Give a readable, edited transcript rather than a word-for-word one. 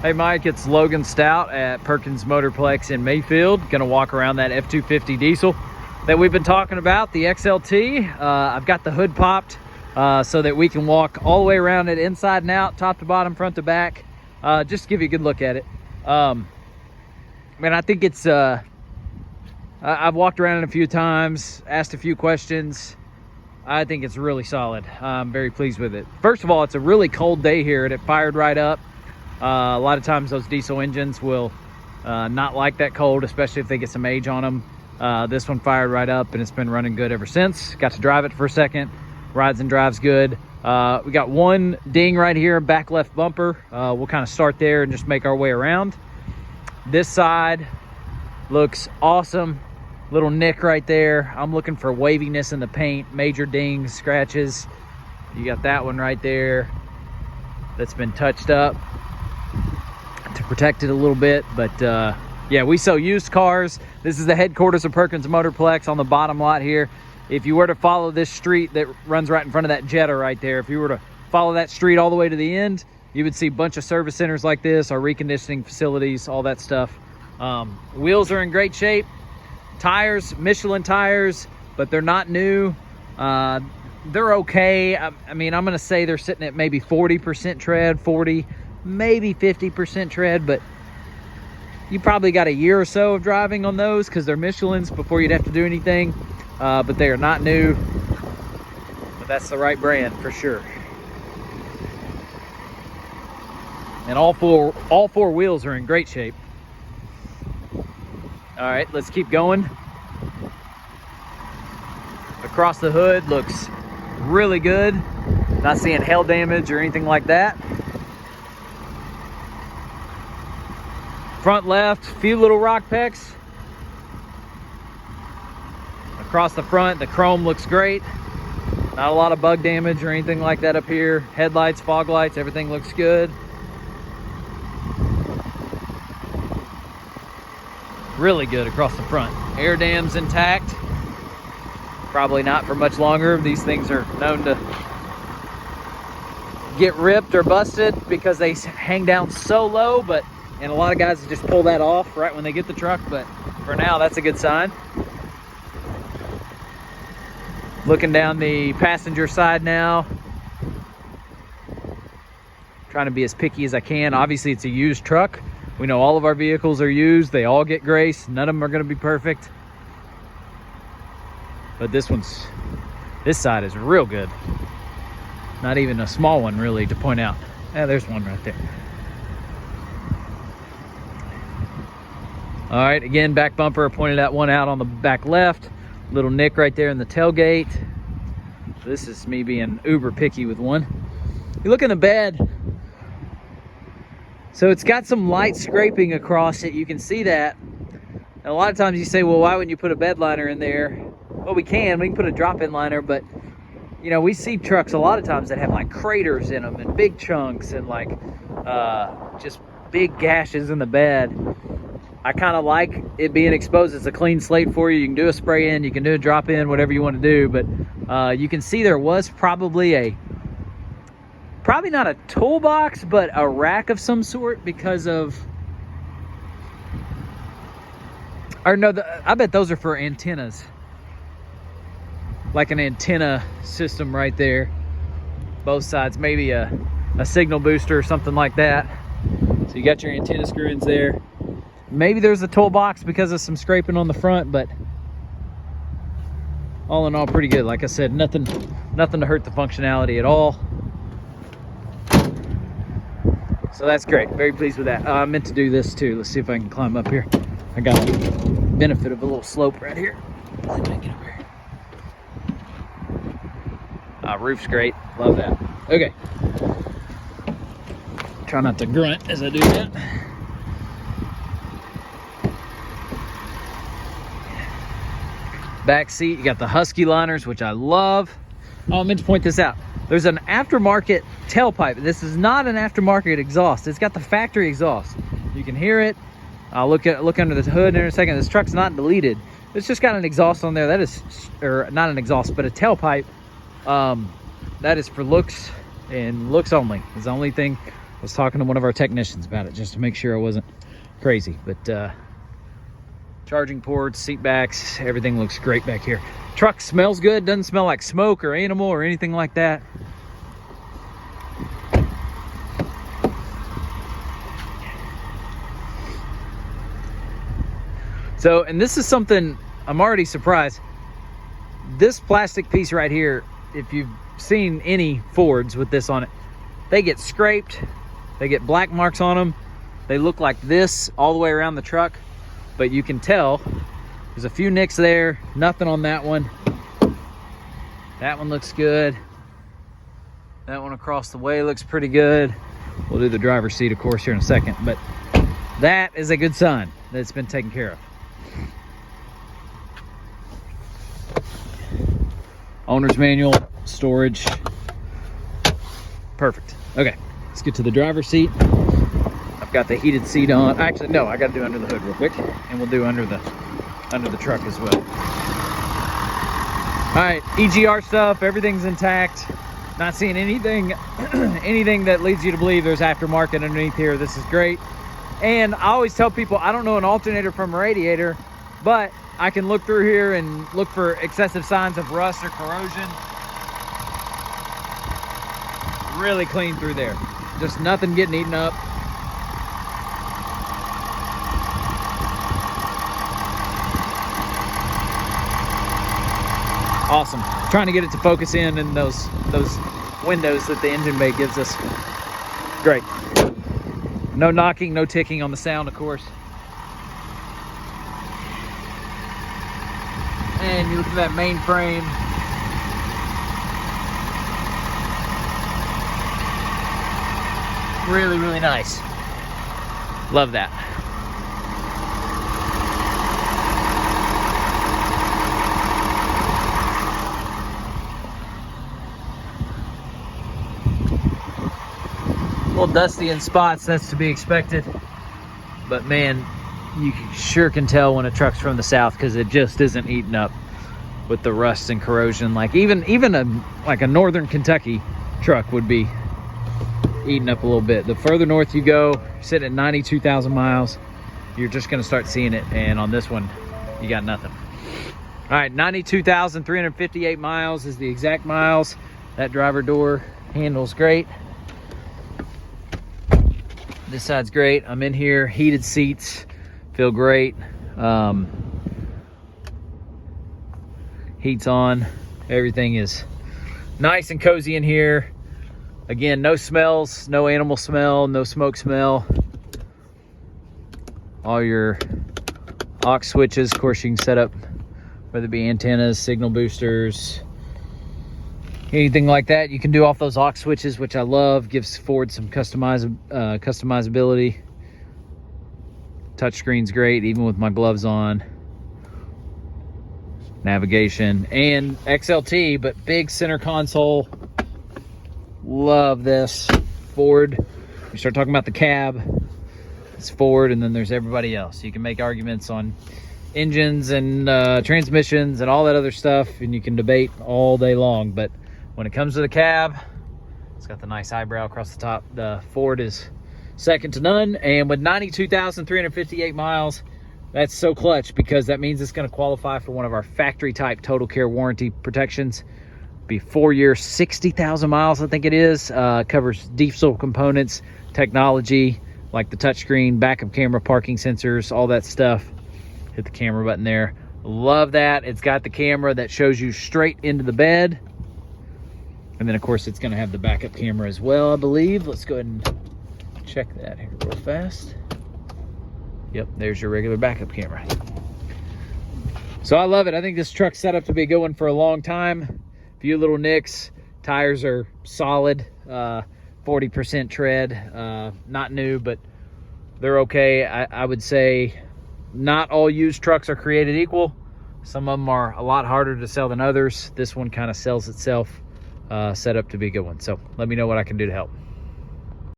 Hey Mike, it's Logan Stout at Perkins Motorplex in Mayfield. Gonna walk around that F-250 diesel that we've been talking about, the XLT. I've got the hood popped so that we can walk all the way around it, inside and out, top to bottom, front to back. Just to give you a good look at it. Man, I think it's, I've walked around it a few times, asked a few questions. I think it's really solid. I'm very pleased with it. First of all, it's a really cold day here and it fired right up. A lot of times those diesel engines will not like that cold, especially if they get some age on them. This one fired right up and it's been running good ever since. Got to drive it for a second. Rides and drives good. We got one ding right here, back left bumper. We'll kind of start there and just make our way around. This side looks awesome. Little nick right there. I'm looking for waviness in the paint, major dings, scratches. You got that one right there that's been touched up to protect it a little bit. But yeah, we sell used cars. This is the headquarters of Perkins Motorplex on the bottom lot here. If you were to follow this street that runs right in front of that Jetta right there, if you were to follow that street all the way to the end, you would see a bunch of service centers like this, our reconditioning facilities, all that stuff. Wheels are in great shape. Tires, Michelin tires, but they're not new. They're okay. I mean, I'm gonna say they're sitting at maybe 40% tread, 40, maybe 50% tread, but you probably got a year or so of driving on those because they're Michelins before you'd have to do anything. But they are not new, but that's the right brand for sure. And all four wheels are in great shape. All right, let's keep going. Across the hood looks really good. Not seeing hail damage or anything like that. Front left, few little rock pecks. Across the front, the chrome looks great. Not a lot of bug damage or anything like that up here. Headlights, fog lights, everything looks good. Really good across the front. Air dam's intact. Probably not for much longer. These things are known to get ripped or busted because they hang down so low, and a lot of guys just pull that off right when they get the truck, but for now, that's a good sign. Looking down the passenger side now. Trying to be as picky as I can. Obviously, it's a used truck. We know all of our vehicles are used. They all get grace. None of them are going to be perfect. But this side is real good. Not even a small one really to point out. Yeah, there's one right there. All right, again, back bumper. I pointed that one out on the back left. Little nick right there in the tailgate. This is me being uber picky with one. You look in the bed. So it's got some light scraping across it. You can see that. And a lot of times you say, well, why wouldn't you put a bed liner in there? Well, we can put a drop-in liner, but you know, we see trucks a lot of times that have like craters in them and big chunks and like just big gashes in the bed. I kind of like it being exposed. It's a clean slate for you. You can do a spray in, you can do a drop in, whatever you want to do. But you can see there was probably not a toolbox, but a rack of some sort because of, or no, I bet those are for antennas. Like an antenna system right there. Both sides, maybe a signal booster or something like that. So you got your antenna screw-ins there. Maybe there's a toolbox because of some scraping on the front, but all in all, pretty good. Like I said, nothing to hurt the functionality at all. So that's great. Very pleased with that. I meant to do this too. Let's see if I can climb up here. I got the benefit of a little slope right here. Let's see if I can get up here. Roof's great. Love that. Okay. Try not to grunt as I do that. Back seat, you got the Husky liners, which I love. Oh, I meant to point this out. There's an aftermarket tailpipe. This is not an aftermarket exhaust. It's got the factory exhaust. You can hear it. I'll look under the hood in a second. This truck's not deleted. It's just got an exhaust on there. That is, or not an exhaust, but a tailpipe. That is for looks and looks only. It's the only thing I was talking to one of our technicians about it just to make sure I wasn't crazy. But charging ports, seat backs, everything looks great back here. Truck smells good, doesn't smell like smoke or animal or anything like that. So, and this is something I'm already surprised. This plastic piece right here, if you've seen any Fords with this on it, they get scraped, they get black marks on them. They look like this all the way around the truck, but you can tell there's a few nicks there, nothing on that one. That one looks good. That one across the way looks pretty good. We'll do the driver's seat, of course, here in a second, but that is a good sign that it's been taken care of. Owner's manual, storage, perfect. Okay, let's get to the driver's seat. I've got the heated seat on. Actually, no, I got to do under the hood real quick, and we'll do under the truck as well. All right, EGR stuff, everything's intact. Not seeing anything that leads you to believe there's aftermarket underneath here. This is great. And I always tell people, I don't know an alternator from a radiator, but I can look through here and look for excessive signs of rust or corrosion. Really clean through there. Just nothing getting eaten up. Awesome. Trying to get it to focus in those windows that the engine bay gives us. Great. No knocking, no ticking on the sound, of course. And you look at that main frame. Really, really nice. Love that. A little dusty in spots, that's to be expected. But man, you sure can tell when a truck's from the south because it just isn't eaten up with the rust and corrosion. Like even a northern Kentucky truck would be eaten up a little bit. The further north you go, you're sitting at 92,000 miles, you're just going to start seeing it. And on this one, you got nothing. All right, 92,358 miles is the exact miles. That driver door handles great. This side's great. I'm in here, heated seats, feel great. Heat's on. Everything is nice and cozy in here. Again, no smells, no animal smell, no smoke smell. All your aux switches, of course, you can set up, whether it be antennas, signal boosters, anything like that. You can do off those aux switches, which I love. Gives Ford some customizability. Touchscreen's great, even with my gloves on. Navigation and XLT, but big center console. Love this. Ford. You start talking about the cab, it's Ford, and then there's everybody else. You can make arguments on engines and transmissions and all that other stuff, and you can debate all day long. But when it comes to the cab, it's got the nice eyebrow across the top. The Ford is second to none, and with 92,358 miles, that's so clutch because that means it's going to qualify for one of our factory type total care warranty protections. Be 4 years, 60,000 miles, I think it is. Covers diesel components, technology like the touchscreen, backup camera, parking sensors, all that stuff. Hit the camera button there. Love that. It's got the camera that shows you straight into the bed. And then, of course, it's going to have the backup camera as well, I believe. Let's go ahead and check that here real fast. Yep, there's your regular backup camera. So I love it. I think this truck's set up to be a good one for a long time. Few little nicks. Tires are solid. 40% tread. Not new, but they're okay. I would say not all used trucks are created equal. Some of them are a lot harder to sell than others. This one kind of sells itself. Set up to be a good one. So let me know what I can do to help.